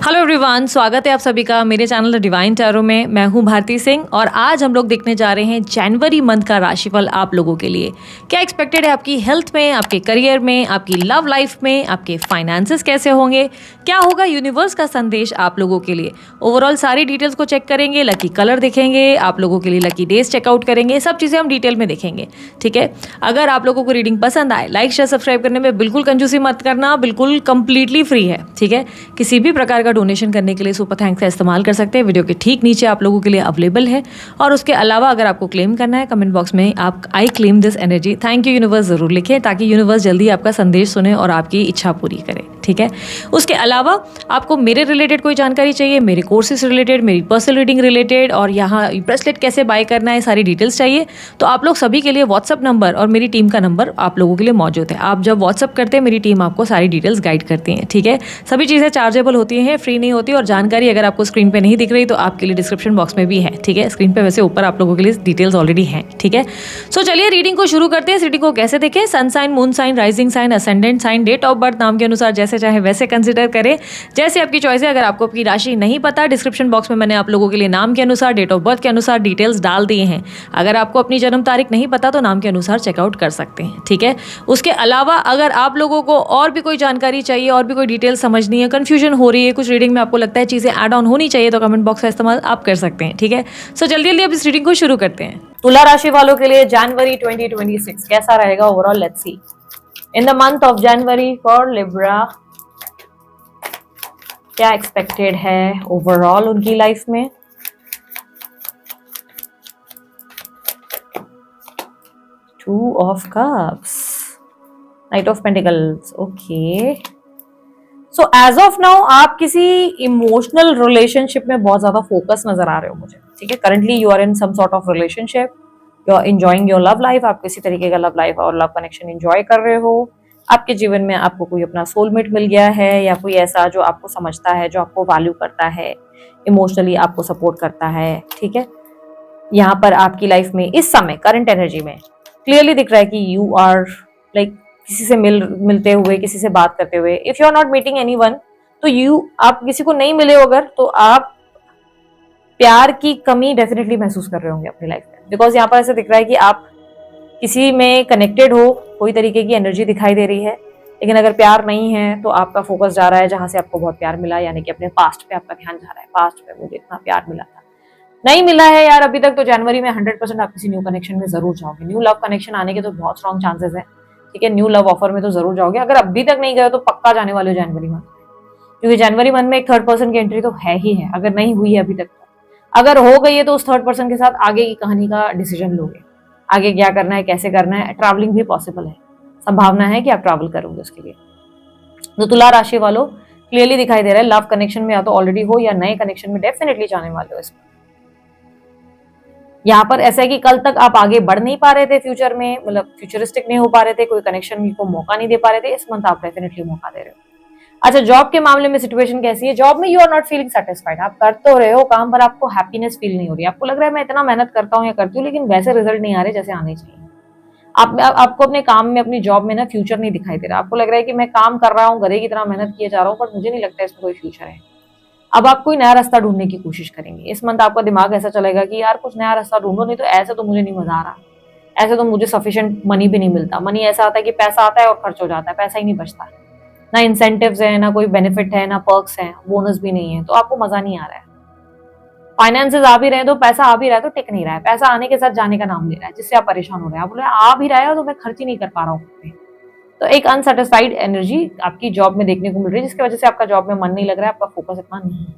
Hello everyone, स्वागत है आप सभी का मेरे चैनल द डिवाइन टैरो में। मैं हूं भारती सिंह और आज हम लोग देखने जा रहे हैं जनवरी मंथ का राशिफल आप लोगों के लिए। क्या एक्सपेक्टेड है आपकी हेल्थ में, आपके करियर में, आपकी लव लाइफ में, आपके फाइनेंसेस कैसे होंगे, क्या होगा यूनिवर्स का संदेश आप लोगों के लिए। ओवरऑल सारी डिटेल्स को चेक करेंगे, लकी कलर देखेंगे, आप लोगों के लिए लकी डेज चेकआउट करेंगे, सब चीज़ें हम डिटेल में देखेंगे। ठीक है, अगर आप लोगों को रीडिंग पसंद आए, लाइक शेयर सब्सक्राइब करने में बिल्कुल कंजूसी मत करना, बिल्कुल कंप्लीटली फ्री है। ठीक है, किसी भी प्रकार का डोनेशन करने के लिए सुपर थैंक्स का इस्तेमाल कर सकते हैं। वीडियो के ठीक नीचे आप लोगों के लिए अवेलेबल है। और उसके अलावा अगर आपको क्लेम करना है, कमेंट बॉक्स में आप I claim this energy thank you universe जरूर लिखें, ताकि यूनिवर्स जल्दी आपका संदेश सुने और आपकी इच्छा पूरी करे। ठीक है, उसके अलावा आपको मेरे रिलेटेड कोई जानकारी चाहिए, मेरे कोर्सेज रिलेटेड, मेरी पर्सनल रीडिंग रिलेटेड और यहाँ ब्रेसलेट कैसे बाय करना है, सारी डिटेल्स चाहिए, तो आप लोग सभी के लिए व्हाट्सअप नंबर और मेरी टीम का नंबर आप लोगों के लिए मौजूद है। आप जब व्हाट्सअप करते हैं, मेरी टीम आपको सारी डिटेल्स गाइड करती है। ठीक है, सभी चीज़ें चार्जेबल होती हैं, फ्री नहीं होती। और जानकारी अगर आपको स्क्रीन पे नहीं दिख रही तो आपके लिए डिस्क्रिप्शन बॉक्स में भी है। ठीक है, स्क्रीन पे वैसे ऊपर आप लोगों के लिए डिटेल्स ऑलरेडी हैं। ठीक है, सो चलिए रीडिंग को शुरू करते हैं। रीडिंग को कैसे देखें, sun sign, moon sign, rising sign, ascendant sign, date of birth नाम के अनुसार जैसे चाहे वैसे कंसिडर करें, जैसे आपकी चॉइस है। अगर आपको आपकी राशि नहीं पता, डिस्क्रिप्शन बॉक्स में मैंने आप लोगों के लिए नाम के अनुसार, डेट ऑफ बर्थ के अनुसार डिटेल्स डाल दिए हैं। अगर आपको अपनी जन्म तारीख नहीं पता तो नाम के अनुसार चेकआउट कर सकते हैं। ठीक है, उसके अलावा अगर आप लोगों को और भी कोई जानकारी चाहिए, और भी कोई डिटेल समझनी है, कंफ्यूजन हो रही है कुछ रीडिंग में, आपको लगता है चीज़ें ऐड ऑन होनी चाहिए, तो कमेंट बॉक्स का इस्तेमाल आप कर सकते हैं। ठीक है, सो जल्दी जल्दी अब इस रीडिंग को शुरू करते हैं। तुला राशि वालों के लिए जनवरी 2026 कैसा रहेगा overall, let's see. In the month of January for Libra, क्या एक्सपेक्टेड है ओवरऑल उनकी लाइफ में। Two of cups, knight of pentacles. Okay, so as of now आप किसी इमोशनल रिलेशनशिप में बहुत ज्यादा फोकस नजर आ रहे हो मुझे। ठीक है, currently you are in some sort of relationship, you are enjoying your love life. आप किसी तरीके का लव लाइफ और लव कनेक्शन एंजॉय कर रहे हो। आपके जीवन में आपको कोई अपना सोलमेट मिल गया है, या कोई ऐसा जो आपको समझता है, जो आपको वैल्यू करता है, इमोशनली आपको सपोर्ट करता है। ठीक है, यहाँ पर आपकी लाइफ में इस समय करंट एनर्जी में क्लियरली दिख रहा है कि यू आर लाइक किसी से मिलते हुए, किसी से बात करते हुए। If you are not meeting anyone, तो आप किसी को नहीं मिले हो अगर, तो आप प्यार की कमी डेफिनेटली महसूस कर रहे होंगे अपनी लाइफ में। बिकॉज यहाँ पर ऐसे दिख रहा है कि आप किसी में कनेक्टेड हो, कोई तरीके की एनर्जी दिखाई दे रही है, लेकिन अगर प्यार नहीं है तो आपका फोकस जा रहा है जहां से आपको बहुत प्यार मिला, यानी कि अपने पास्ट पे आपका ध्यान जा रहा है। पास्ट पे मुझे इतना प्यार मिला था, नहीं मिला है यार अभी तक, तो जनवरी में 100% आप किसी न्यू कनेक्शन में जरूर जाओगे। न्यू लव कनेक्शन आने के तो बहुत स्ट्रॉन्ग चांसेस है। ठीक है, न्यू लव ऑफर में तो जरूर जाओगे। अगर अभी तक नहीं गए तो पक्का जाने वाले हो जनवरी मंथ में, क्योंकि जनवरी मंथ में एक थर्ड पर्सन की एंट्री तो है ही है, अगर नहीं हुई है अभी तक तो। अगर हो गई है तो उस थर्ड पर्सन के साथ आगे की कहानी का डिसीजन लोगे, आगे क्या करना है, कैसे करना है। ट्रैवलिंग भी पॉसिबल है, संभावना है कि आप ट्रैवल करोगे उसके लिए। तो तुला राशि वालों क्लियरली दिखाई दे रहा है लव कनेक्शन में या तो ऑलरेडी हो या नए कनेक्शन में डेफिनेटली जाने वाले हो। इसमें यहाँ पर ऐसा है कि कल तक आप आगे बढ़ नहीं पा रहे थे फ्यूचर में, मतलब फ्यूचरिस्टिक नहीं हो पा रहे थे, कोई कनेक्शन को मौका नहीं दे पा रहे थे। इस मंथ आप डेफिनेटली मौका दे रहे हो। अच्छा, जॉब के मामले में सिचुएशन कैसी है? जॉब में you are not feeling satisfied. आप कर तो रहे हो काम, पर आपको हैप्पीनेस फील नहीं हो रही। आपको लग रहा है मैं इतना मेहनत करता हूँ या करती हूँ, लेकिन वैसे रिजल्ट नहीं आ रहे जैसे आने चाहिए। आपको अपने काम में, अपनी जॉब में ना फ्यूचर नहीं दिखाई दे रहा। आपको लग रहा है कि मैं काम कर रहा हूँ, गधे की तरह मेहनत किए जा रहा हूँ, पर मुझे नहीं लगता इसमें कोई फ्यूचर है। अब आप कोई नया रास्ता ढूंढने की कोशिश करेंगे। इस मंथ आपका दिमाग ऐसा चलेगा कि यार कुछ नया रास्ता ढूंढो, नहीं तो ऐसे तो मुझे नहीं मजा आ रहा, ऐसे तो मुझे सफिशिएंट मनी भी नहीं मिलता। मनी ऐसा आता है कि पैसा आता है और खर्च हो जाता है, पैसा ही नहीं बचता, ना इंसेंटिव्स है, ना कोई बेनिफिट है, ना पर्क्स हैं, बोनस भी नहीं है, तो आपको मजा नहीं आ रहा है। फाइनेंसेस आ भी रहे हैं तो पैसा आ भी रहा है तो टिक नहीं रहा है, पैसा आने के साथ जाने का नाम ले रहा है, जिससे आप परेशान हो रहे हैं। आप बोल रहे हैं आ भी रहा है तो मैं खर्च ही नहीं कर पा रहा हूँ। तो एक अनसेटिस्फाइड एनर्जी आपकी जॉब में देखने को मिल रही है, जिसकी वजह से आपका जॉब में मन नहीं लग रहा है, आपका फोकस इतना नहीं है।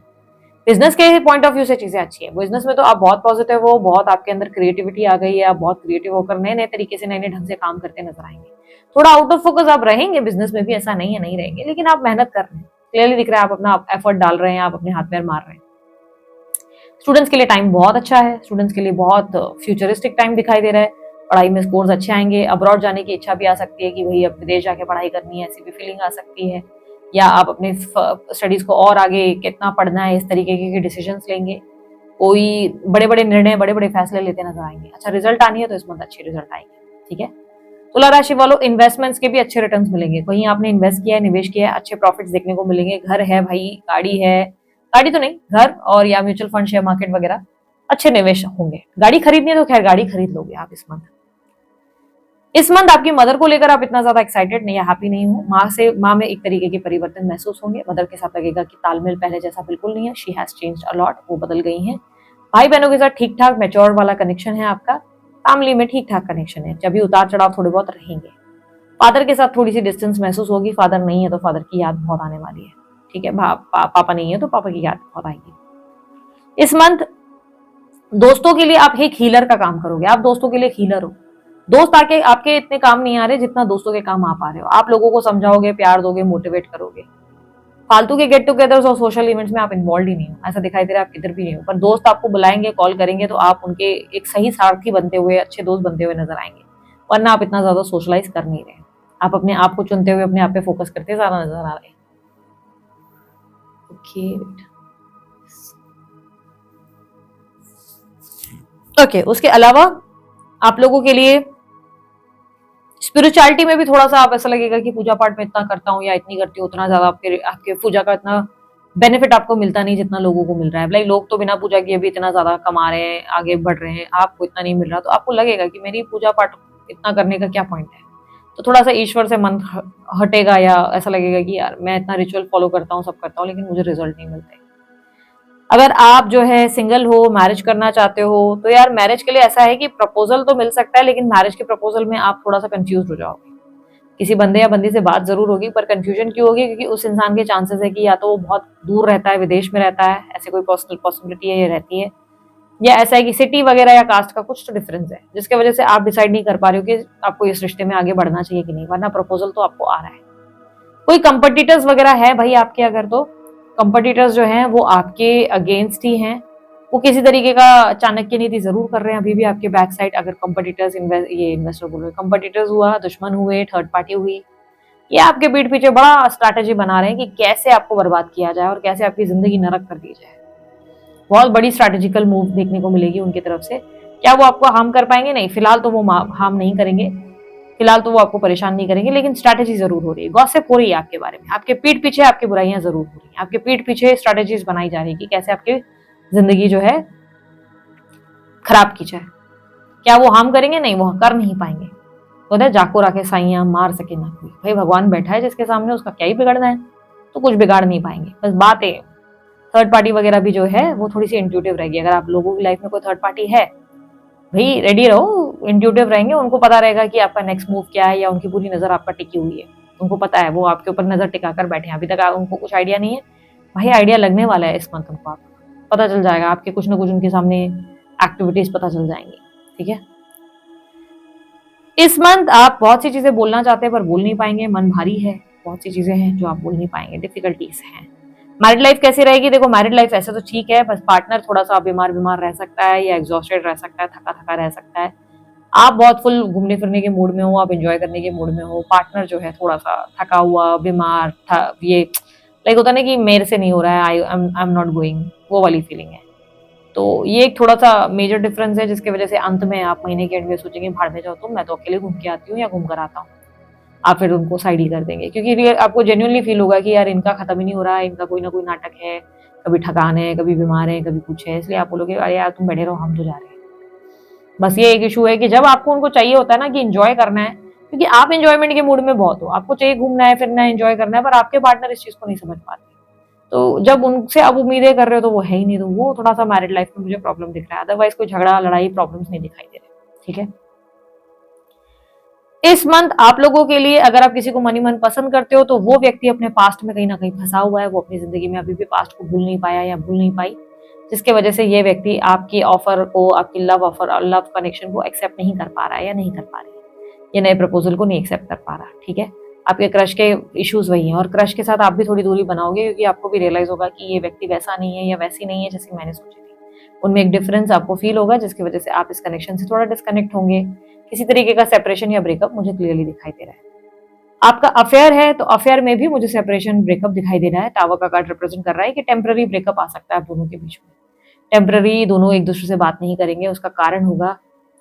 बिजनेस के पॉइंट ऑफ व्यू से चीजें अच्छी है। बिजनेस में तो आप बहुत पॉजिटिव हो, बहुत आपके अंदर क्रिएटिविटी आ गई है, आप बहुत क्रिएटिव होकर नए नए तरीके से, नए नए ढंग से काम करते नजर आएंगे। थोड़ा आउट ऑफ फोकस आप रहेंगे बिजनेस में भी, ऐसा नहीं है नहीं रहेंगे, लेकिन आप मेहनत कर रहे हैं, क्लियरली दिख रहा है आप अपना एफर्ट डाल रहे हैं, आप अपने हाथ पैर मार रहे हैं। स्टूडेंट्स के लिए टाइम बहुत अच्छा है, स्टूडेंट्स के लिए बहुत फ्यूचरिस्टिक टाइम दिखाई दे रहा है। पढ़ाई में स्कोर्स अच्छे आएंगे। अब्रॉड जाने की इच्छा भी आ सकती है कि भाई अब विदेश जाके पढ़ाई करनी है, ऐसी भी फीलिंग आ सकती है। या आप अपने स्टडीज को और आगे कितना पढ़ना है, इस तरीके के डिसीजंस लेंगे। कोई बड़े बड़े निर्णय, बड़े बड़े फैसले लेते नजर आएंगे। अच्छा, रिजल्ट आनी है तो इस मंथ अच्छी रिजल्ट आएंगे। ठीक है, तुला राशि वालों, इन्वेस्टमेंट्स के भी अच्छे रिटर्न्स मिलेंगे। कहीं आपने इन्वेस्ट किया है, निवेश किया है, अच्छे प्रॉफिट्स देखने को मिलेंगे। घर है भाई, गाड़ी है, गाड़ी तो नहीं, घर और या म्यूचुअल फंड, शेयर मार्केट वगैरह अच्छे निवेश होंगे। गाड़ी खरीदनी है तो खैर गाड़ी खरीद लोगे आप इस मंथ। इस मंथ आपकी मदर को लेकर आप इतना ज्यादा एक्साइटेड नहीं या हैप्पी नहीं हो। माँ में एक तरीके के परिवर्तन महसूस होंगे। मदर के साथ लगेगा कि तालमेल पहले जैसा बिल्कुल नहीं है। She has changed a lot, वो बदल गई हैं। भाई बहनों के साथ ठीक ठाक मैच्योर वाला कनेक्शन है आपका। फैमिली में ठीक ठाक कनेक्शन है, जब भी उतार चढ़ाव थोड़े बहुत रहेंगे। फादर के साथ थोड़ी सी डिस्टेंस महसूस होगी। फादर नहीं है तो फादर की याद बहुत आने वाली है, ठीक है। पापा नहीं है तो पापा की याद बहुत आएगी। इस मंथ दोस्तों के लिए आप एक हीलर का काम करोगे। आप दोस्तों के लिए हीलर हो। दोस्त आके आपके इतने काम नहीं आ रहे जितना दोस्तों के काम आप आ रहे हो। आप लोगों को समझाओगे, प्यार दोगे, मोटिवेट करोगे। फालतू के गेट टुगेदर्स और सोशल इवेंट्स में आप इन्वॉल्व ही नहीं हो, ऐसा दिखाई दे रहा है आप किधर भी नहीं हो। पर दोस्त आपको बुलाएंगे, कॉल करेंगे तो आप उनके एक सही सारथी बनते हुए, अच्छे दोस्त बनते हुए नजर आएंगे। वरना आप इतना ज्यादा सोशलाइज कर नहीं रहे। आप अपने आप को चुनते हुए अपने आप पे फोकस करते ज्यादा नजर आ रहे हैं। ओके, उसके अलावा आप लोगों के लिए स्पिरिचुअलिटी में भी थोड़ा सा आप ऐसा लगेगा कि पूजा पाठ में इतना करता हूँ या इतनी करती हूँ, उतना ज्यादा आपके पूजा का इतना बेनिफिट आपको मिलता नहीं जितना लोगों को मिल रहा है। लाइक लोग तो बिना पूजा किए भी इतना ज्यादा कमा रहे हैं, आगे बढ़ रहे हैं, आपको इतना नहीं मिल रहा। तो आपको लगेगा कि मेरी पूजा पाठ इतना करने का क्या पॉइंट है। तो थोड़ा सा ईश्वर से मन हटेगा, या ऐसा लगेगा कि यार मैं इतना रिचुअल फॉलो करता हूँ, सब करता हूँ, लेकिन मुझे रिजल्ट नहीं मिलते। अगर आप जो है सिंगल हो, मैरिज करना चाहते हो, तो यार मैरिज के लिए ऐसा है कि प्रपोजल तो मिल सकता है, लेकिन मैरिज के प्रपोजल में आप थोड़ा सा कंफ्यूज हो जाओगे। किसी बंदे या बंदी से बात जरूर होगी, पर कंफ्यूजन क्यों होगी? क्योंकि उस इंसान के चांसेस है कि या तो वो बहुत दूर रहता है, विदेश में रहता है, ऐसे कोई पॉसिबिलिटी है, ये रहती है, या ऐसा है कि सिटी वगैरह या कास्ट का कुछ तो डिफरेंस है, जिसके वजह से आप डिसाइड नहीं कर पा रहे हो कि आपको इस रिश्ते में आगे बढ़ना चाहिए कि नहीं। वरना प्रपोजल तो आपको आ रहा है। कोई कंपटीटर्स वगैरह है भाई आपके, अगर तो कंपटीटर्स जो हैं वो आपके अगेंस्ट ही हैं। वो किसी तरीके का चाणक्य नीति जरूर कर रहे हैं अभी भी आपके बैक साइड। अगर कंपटीटर्स इन्वेस्टर बोल रहे, कंपटीटर्स हुआ, दुश्मन हुए, थर्ड पार्टी हुई, ये आपके पीठ पीछे बड़ा स्ट्रैटेजी बना रहे हैं कि कैसे आपको बर्बाद किया जाए और कैसे आपकी जिंदगी नरक कर दी जाए। बहुत बड़ी स्ट्रैटेजिकल मूव देखने को मिलेगी उनकी तरफ से। क्या वो आपको हार्म कर पाएंगे? नहीं, फिलहाल तो वो हार्म नहीं करेंगे, फिलहाल तो वो आपको परेशान नहीं करेंगे, लेकिन स्ट्रैटेजी जरूर हो रही है, गॉसिप हो रही है आपके बारे में। आपके पीठ पीछे आपकी बुराइयां जरूर हो रही है, आपके पीठ पीछे स्ट्रैटेजीज बनाई जा रही है कि कैसे आपकी जिंदगी जो है खराब की जाए। क्या वो हार्म करेंगे? नहीं, वो कर नहीं पाएंगे। तो जाको राखे साइयां मार सके ना कोई। भाई भगवान बैठा है जिसके सामने, उसका क्या ही बिगड़ना है। तो कुछ बिगाड़ नहीं पाएंगे। बस बात है थर्ड पार्टी वगैरह भी जो है वो थोड़ी सी इंट्यूटिव रहेगी। अगर आप लोगों की लाइफ में कोई थर्ड पार्टी है, भाई रेडी रहो, इंट्यूटिव रहेंगे। उनको पता रहेगा कि आपका नेक्स्ट मूव क्या है, या उनकी पूरी नजर आप पर टिकी हुई है। उनको पता है, वो आपके ऊपर नजर टिकाकर बैठे हैं। अभी तक उनको कुछ आइडिया नहीं है, भाई आइडिया लगने वाला है इस मंथ। उनको आप पता चल जाएगा, आपके कुछ ना कुछ उनके सामने एक्टिविटीज पता चल जाएंगी, ठीक है। इस मंथ आप बहुत सी चीजें बोलना चाहते हैं पर बोल नहीं पाएंगे, मन भारी है। बहुत सी चीजें हैं जो आप बोल नहीं पाएंगे, डिफिकल्टीज हैं। मैरिड लाइफ कैसी रहेगी? देखो, मैरिड लाइफ ऐसे तो ठीक है, बस पार्टनर थोड़ा सा बीमार रह सकता है, या एग्जॉस्टेड रह सकता है, थका थका रह सकता है। आप बहुत फुल घूमने फिरने के मूड में हो, आप एंजॉय करने के मूड में हो। पार्टनर जो है थोड़ा सा थका हुआ, बीमार था, ये लाइक होता ना कि मेरे से नहीं हो रहा है, आई एम नॉट गोइंग, वो वाली फीलिंग है। तो ये एक थोड़ा सा मेजर डिफरेंस है, जिसकी वजह से अंत में आप महीने के एंड में सोचेंगे भाड़ में जाओ तुम, मैं तो अकेले घूम के आती हूँ या घूम कर आता हूँ। आप फिर उनको साइड ही कर देंगे, क्योंकि आपको जेन्युइनली फील होगा कि यार इनका खत्म ही नहीं हो रहा है, इनका कोई ना कोई नाटक है, कभी ठकान है, कभी बीमार है, कभी कुछ है। इसलिए आप बोलोगे अरे यार तुम बैठे रहो, हम तो जा रहे हैं। बस ये एक इशू है कि जब आपको उनको चाहिए होता है ना कि एंजॉय करना है, क्योंकि आप एंजॉयमेंट के मूड में बहुत हो, आपको चाहिए घूमना है, फिरना है, एंजॉय करना है, पर आपके पार्टनर इस चीज को नहीं समझ पाते। तो जब उनसे आप उम्मीदें कर रहे हो तो वो है ही नहीं, तो वो थोड़ा सा मैरिड लाइफ में मुझे प्रॉब्लम दिख रहा है। अदरवाइज कोई झगड़ा लड़ाई प्रॉब्लम्स नहीं दिखाई दे रहे, ठीक है। इस मंथ आप लोगों के लिए, अगर आप किसी को मनी मन पसंद करते हो, तो वो व्यक्ति अपने पास्ट में कहीं ना कहीं फंसा हुआ है। वो अपनी जिंदगी में अभी भी पास्ट को भूल नहीं पाया या भूल नहीं पाई, जिसके वजह से ये व्यक्ति आपकी ऑफर को, आपकी लव ऑफर और लव कनेक्शन को एक्सेप्ट नहीं कर पा रहा है या नहीं कर पा रही है, ये नए प्रपोजल को नहीं एक्सेप्ट कर पा रहा, ठीक है। आपके क्रश के इश्यूज वही हैं, और क्रश के साथ आप भी थोड़ी दूरी बनाओगे, क्योंकि आपको भी रियलाइज होगा कि ये व्यक्ति वैसा नहीं है या वैसी नहीं है जैसे मैंने सोची थी। उनमें एक डिफरेंस आपको फील होगा, जिसकी वजह से आप इस कनेक्शन से थोड़ा डिस्कनेक्ट होंगे। किसी तरीके का सेपरेशन या ब्रेकअप मुझे क्लियरली दिखाई दे रहा है। आपका अफेयर है तो अफेयर में भी मुझे सेपरेशन ब्रेकअप दिखाई दे रहा है। टावर का कार्ड रिप्रेजेंट कर रहा है कि टेम्पररी ब्रेकअप आ सकता है आप दोनों के बीच में। टेम्पररी, दोनों एक दूसरे से बात नहीं करेंगे। उसका कारण होगा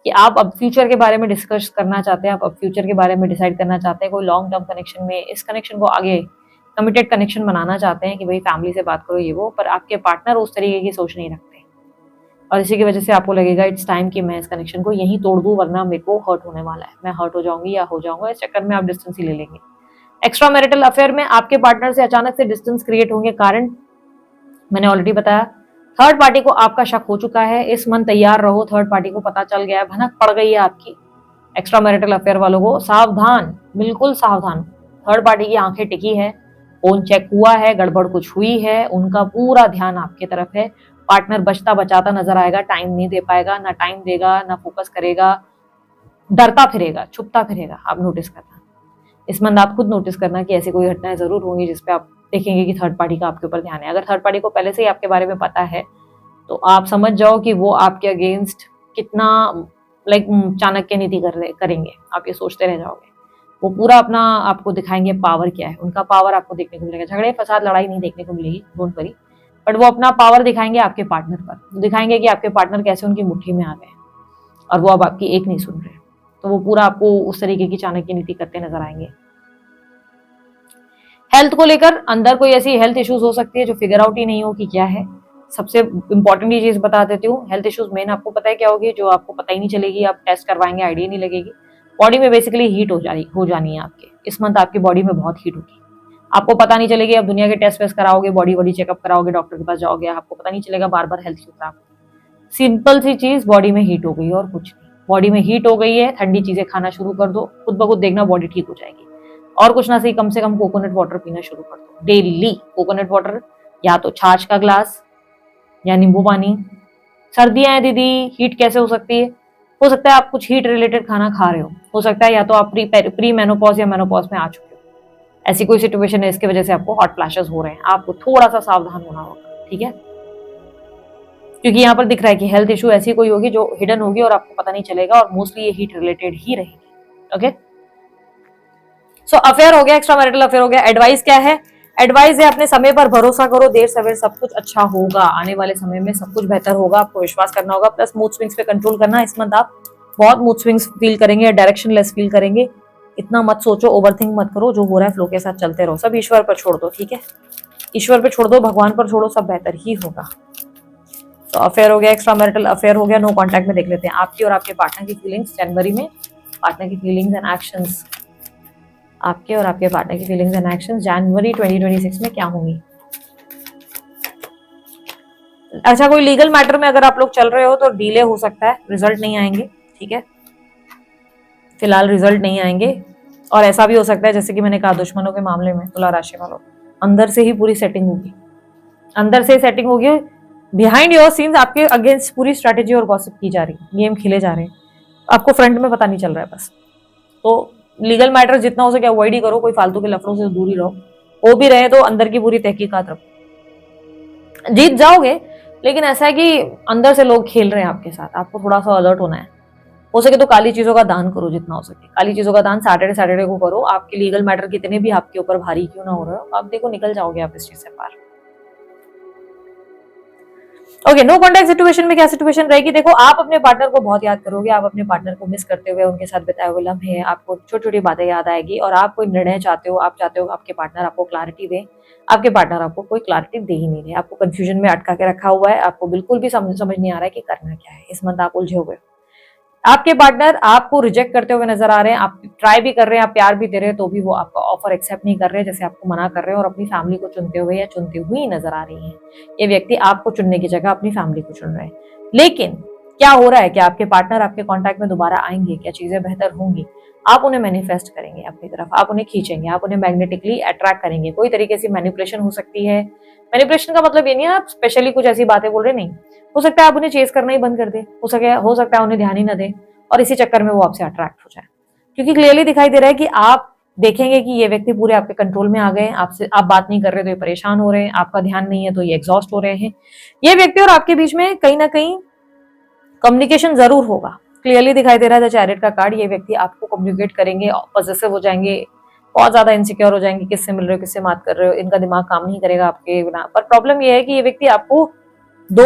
कि आप अब फ्यूचर के बारे में डिस्कस करना चाहते हैं, आप अब फ्यूचर के बारे में डिसाइड करना चाहते हैं, कोई लॉन्ग टर्म कनेक्शन में इस कनेक्शन को आगे कमिटेड कनेक्शन बनाना चाहते हैं कि भाई फैमिली से बात करो ये वो, पर आपके पार्टनर उस तरीके की सोच नहीं रखते और इसी की वजह से आपको लगेगा इट्स टाइम कि मैं इस कनेक्शन को यहीं तोड़ दूं वरना मेरे को हर्ट होने वाला है, मैं हर्ट हो जाऊंगी या हो जाऊंगा, इस चक्कर में आप डिस्टेंस ही ले लेंगे। एक्स्ट्रा मैरिटल अफेयर में आपके पार्टनर से अचानक से डिस्टेंस क्रिएट होंगे, कारण मैंने ऑलरेडी बताया, थर्ड पार्टी को आपका शक हो चुका है। इस मन तैयार रहो, थर्ड पार्टी को पता चल गया है, भनक पड़ गई है आपकी। एक्स्ट्रा मैरिटल अफेयर वालों को सावधान, बिल्कुल सावधान। थर्ड पार्टी की आंखें टिकी है, फोन चेक हुआ है, गड़बड़ कुछ हुई है, उनका पूरा ध्यान आपके तरफ है। पार्टनर बचता बचाता नजर आएगा, टाइम नहीं दे पाएगा, ना टाइम देगा ना फोकस करेगा, डरता फिरेगा, छुपता फिरेगा। आप नोटिस करना, इस मंथ आप खुद नोटिस करना कि ऐसी कोई घटनाएं जरूर होंगी जिसपे आप देखेंगे कि थर्ड पार्टी का आपके ऊपर ध्यान है। अगर थर्ड पार्टी को पहले से ही आपके बारे में पता है तो आप समझ जाओ कि वो आपके अगेंस्ट कितना चाणक्य नीति करेंगे, आप ये सोचते रह जाओगे। वो पूरा अपना आपको दिखाएंगे पावर क्या है, उनका पावर आपको देखने को मिलेगा। झगड़े फसाद लड़ाई नहीं देखने को मिलेगी, डोंट वरी, बट वो अपना पावर दिखाएंगे आपके पार्टनर पर, दिखाएंगे कि आपके पार्टनर कैसे उनकी मुट्ठी में आ गए और वो अब आपकी एक नहीं सुन रहे। तो वो पूरा आपको उस तरीके की चाणक्य नीति करते नजर आएंगे। हेल्थ को लेकर अंदर कोई ऐसी हेल्थ इश्यूज हो सकती है जो फिगर आउट ही नहीं हो कि क्या है। सबसे इंपॉर्टेंट ये चीज बता देती हूँ, हेल्थ इश्यूज मेन आपको पता है क्या होगी, जो आपको पता ही नहीं चलेगी, आप टेस्ट करवाएंगे आइडिया नहीं लगेगी। बॉडी में बेसिकली हीट हो जानी है आपके, इस मंथ आपकी बॉडी में बहुत हीट होगी, आपको पता नहीं चलेगी। आप दुनिया के टेस्ट वेस्ट कराओगे, बॉडी चेकअप कराओगे, डॉक्टर के पास जाओगे, आपको पता नहीं चलेगा बार बार हेल्थ क्यों खराब। सिंपल सी चीज, बॉडी में हीट हो गई और कुछ नहीं। बॉडी में हीट हो गई है, ठंडी चीजें खाना शुरू कर दो, खुद ब खुद देखना बॉडी ठीक हो जाएगी। और कुछ ना सही, कम से कम कोकोनट वाटर पीना शुरू कर दो डेली। कोकोनट वाटर, या तो छाछ का ग्लास या नींबू पानी। सर्दियां हैं दीदी, हीट कैसे हो सकती है? हो सकता है आप कुछ हीट रिलेटेड खाना खा रहे हो सकता है या तो आप प्री मेनोपॉज या मेनोपॉज में आ चुके हो, ऐसी कोई सिचुएशन है, इसकी वजह से आपको हॉट फ्लैशेस हो रहे हैं। आपको थोड़ा सा सावधान होना होगा, ठीक है, क्योंकि यहाँ पर दिख रहा है कि हेल्थ इशू ऐसी कोई होगी जो हिडन होगी और आपको पता नहीं चलेगा, और मोस्टली ये हीट रिलेटेड ही रहेगी। ओके, सो अफेयर हो गया, एक्स्ट्रा मैरिटल अफेयर हो गया। एडवाइस क्या है? एडवाइस है अपने समय पर भरोसा करो, देर सवेर सब कुछ अच्छा होगा, आने वाले समय में सब कुछ बेहतर होगा, आपको विश्वास करना होगा। प्लस मूड स्विंग्स पे कंट्रोल करना, इस मंथ आप बहुत मूड स्विंग्स फील करेंगे, डायरेक्शन लेस फील करेंगे। इतना मत सोचो, ओवरथिंक मत करो, जो हो रहा है फ्लो के साथ चलते रहो, सब ईश्वर पर छोड़ दो, ठीक है, ईश्वर पे छोड़ दो, भगवान पर छोड़ो, सब बेहतर ही होगा। तो अफेयर हो गया, एक्स्ट्रा मैरिटल अफेयर हो गया। नो कॉन्टैक्ट में देख लेते हैं आपकी और आपके पार्टनर की फीलिंग्स जनवरी में, पार्टनर की फीलिंग्स एंड एक्शंस, आपके और आपके पार्टनर की फीलिंग्स एंड एक्शंस जनवरी 2026 में क्या होंगी। अच्छा, कोई लीगल मैटर में अगर आप लोग चल रहे हो तो डिले हो सकता है, रिजल्ट नहीं आएंगे, ठीक है, फिलहाल रिजल्ट नहीं आएंगे। और ऐसा भी हो सकता है जैसे कि मैंने कहा दुश्मनों के मामले में, तुला राशि वालों, अंदर से ही पूरी सेटिंग होगी, अंदर से सेटिंग होगी, बिहाइंड योर सीन्स आपके अगेंस्ट पूरी स्ट्रैटेजी और गॉसिप की जा रही है, गेम खेले जा रहे हैं, आपको फ्रंट में पता नहीं चल रहा है बस। तो लीगल मैटर जितना हो सके अवॉइड ही करो, कोई फालतू के लफड़ों से दूर ही रहो, हो भी रहे तो अंदर की पूरी तहकीकात रखो। जीत जाओगे, लेकिन ऐसा है कि अंदर से लोग खेल रहे हैं आपके साथ, आपको थोड़ा सा अलर्ट होना है। हो सके तो काली चीजों का दान करो, जितना हो सके काली चीजों का दान सैटरडे को करो। आपके लीगल मैटर कितने भी आपके ऊपर भारी क्यों ना हो रहे हो, आप देखो निकल जाओगे आप इस चीज से पार। ओके, नो कॉन्टैक्ट सिचुएशन में क्या सिचुएशन रहेगी? देखो, आप अपने पार्टनर को बहुत याद करोगे, आप अपने पार्टनर को मिस करते हुए उनके साथ बिताए हुए लम्हे, आपको छोटी छोटी बातें याद आएगी, और आप कोई निर्णय चाहते हो, आप चाहते हो आपके पार्टनर आपको क्लैरिटी दे, आपके पार्टनर आपको कोई क्लैरिटी दे ही नहीं रहे, आपको कंफ्यूजन में अटका के रखा हुआ है, आपको बिल्कुल भी समझ नहीं आ रहा है कि करना क्या है। इस मंथ आप उलझे हुए हो, आपके पार्टनर आपको रिजेक्ट करते हुए नजर आ रहे हैं, आप ट्राई भी कर रहे हैं, आप प्यार भी दे रहे हैं, तो भी वो आपका ऑफर एक्सेप्ट नहीं कर रहे हैं, जैसे आपको मना कर रहे हैं, और अपनी फैमिली को चुनते हुए या चुनती हुई नजर आ रही हैं। ये व्यक्ति आपको चुनने की जगह अपनी फैमिली को चुन रहे हैं। लेकिन क्या हो रहा है कि आपके पार्टनर आपके कॉन्टैक्ट में दोबारा आएंगे, क्या चीजें बेहतर होंगी, आप उन्हें मैनिफेस्ट करेंगे अपनी तरफ, आप उन्हें खींचेंगे, आप उन्हें मैग्नेटिकली अट्रैक्ट करेंगे। कोई तरीके से मैनिपुलेशन हो सकती है। मैनिपुलेशन का मतलब ये नहीं है आप स्पेशली कुछ ऐसी बातें बोल रहे, नहीं, हो सकता है आप उन्हें चेस करना ही बंद कर दे, हो सकता है उन्हें ध्यान ही ना दे, और इसी चक्कर में वो आपसे अट्रैक्ट हो जाए, क्योंकि क्लियरली दिखाई दे रहा है कि आप देखेंगे कि ये व्यक्ति पूरे आपके कंट्रोल में आ गए, आपसे आप बात नहीं कर रहे तो ये परेशान हो रहे हैं, आपका ध्यान नहीं है तो ये एग्जॉस्ट हो रहे हैं। ये व्यक्ति और आपके बीच में कहीं ना कहीं कम्युनिकेशन जरूर होगा, क्लियरली दिखाई दे रहा है द चैरियट का कार्ड। ये व्यक्ति आपको कम्युनिकेट करेंगे, पॉजिटिव हो जाएंगे, बहुत ज्यादा इनसिक्योर हो जाएंगे, किससे मिल रहे हो, किससे बात कर रहे हो, इनका दिमाग काम नहीं करेगा आपके बिना। पर प्रॉब्लम ये है कि ये व्यक्ति आपको दो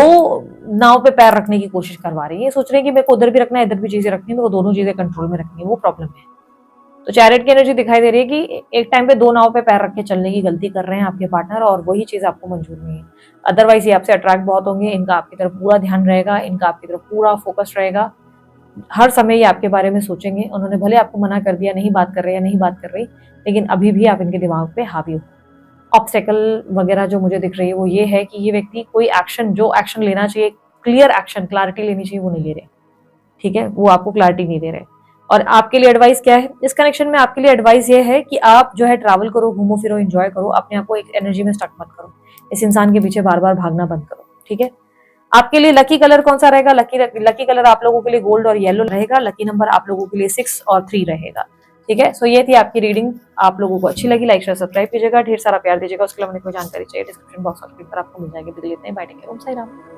नाव पे पैर रखने की कोशिश करवा रही है, सोच रहे हैं कि मेरे को उधर भी रखना है, इधर भी चीजें रखनी है, मेरे को दोनों चीजें कंट्रोल में रखनी है, वो प्रॉब्लम है। तो चैरिट की एनर्जी दिखाई दे रही है कि एक टाइम पे दो नाव पे पैर रख के चलने की गलती कर रहे हैं आपके पार्टनर, और वही चीज आपको मंजूर नहीं है। अदरवाइज ये आपसे अट्रैक्ट बहुत होंगे, इनका आपकी तरफ पूरा ध्यान रहेगा, इनका आपकी तरफ पूरा फोकस रहेगा, हर समय ये आपके बारे में सोचेंगे। उन्होंने भले आपको मना कर दिया, नहीं बात कर रहे या नहीं बात कर रही, लेकिन अभी भी आप इनके दिमाग पे हावी हो। ऑब्स्टेकल वगैरह जो मुझे दिख रही है वो ये है कि ये व्यक्ति कोई एक्शन, जो एक्शन लेना चाहिए, क्लियर एक्शन, क्लैरिटी लेनी चाहिए, वो नहीं ले रहे। ठीक है, वो आपको क्लैरिटी नहीं दे रहे। और आपके लिए एडवाइस क्या है इस कनेक्शन में? आपके लिए एडवाइस ये है कि आप जो है ट्रैवल करो, घूमो फिरो, एंजॉय करो, अपने आप को एक एनर्जी में स्टक मत करो, इस इंसान के पीछे बार बार भागना बंद करो। ठीक है, आपके लिए लकी कलर कौन सा रहेगा? लकी कलर आप लोगों के लिए गोल्ड और येलो रहेगा। लकी नंबर आप लोगों के लिए 6 और 3 रहेगा। ठीक है, सो ये थी आपकी रीडिंग। आप लोगों को अच्छी लगी, लाइक शेयर सब्सक्राइब कीजिएगा, ढेर सारा प्यार दीजिएगा। उसके लिए मैंने कोई जानकारी चाहिए, डिस्क्रिप्शन बॉक्स और पर आपको मिल जाएगी। बिल्कुल इतने, बाय, टेक केयर, ओम साई राम।